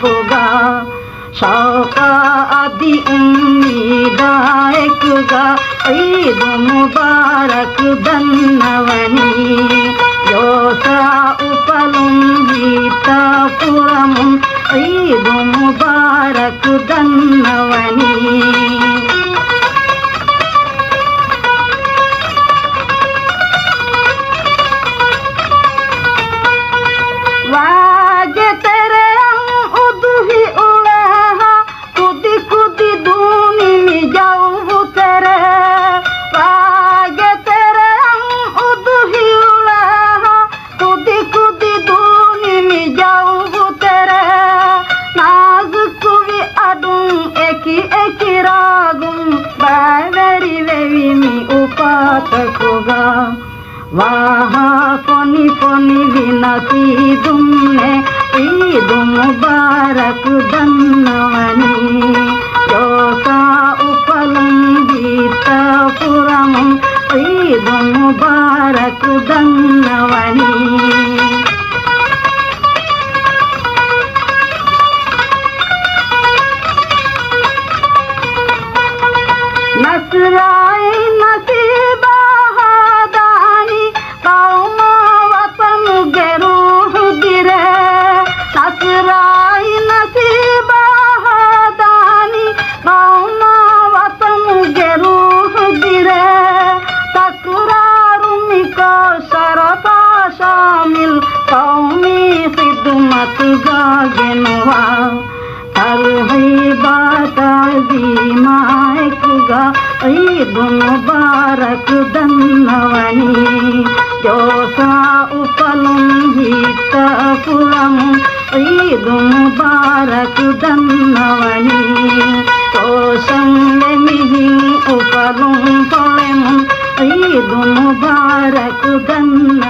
पुगा शौका आदि उम्मीदायकुगा ईद मुबारक दन्नवनी योसा उपलुं गीतापुरमुं ईद मुबारक दन्नवनी वागे तेरे उदुही उड़ेहा कुदी कुदी दूनी में जाऊँ तेरे वागे तेरे उदुही उड़ेहा कुदी कुदी दूनी में जाऊँ तेरे नाजुक भी अडूं एकी एकी रागुं बावेरी वेवी में उपातकुगा वाहा फोनी फोनी विनासी दुम्ने ईद मुबारक दन्नवनी जोसा उपलुं गीतापुरमुं ईद मुबारक दन्नवनी नसराई नसीबा नसराई नसीबा दानी मौना वतन गेरूह गिरे तकरारुमी को शरता शामिल कौमी खिदमत गागेनुआ तरहीबात दीमायकुगा ईद मुबारक दन्नवनी जोसा उपलुं गीतापुरमुं ईद मुबारक दन्नवनी तोषंगे मिहिं उपलुं तोलेमुं ईद मुबारक दन्नवनी।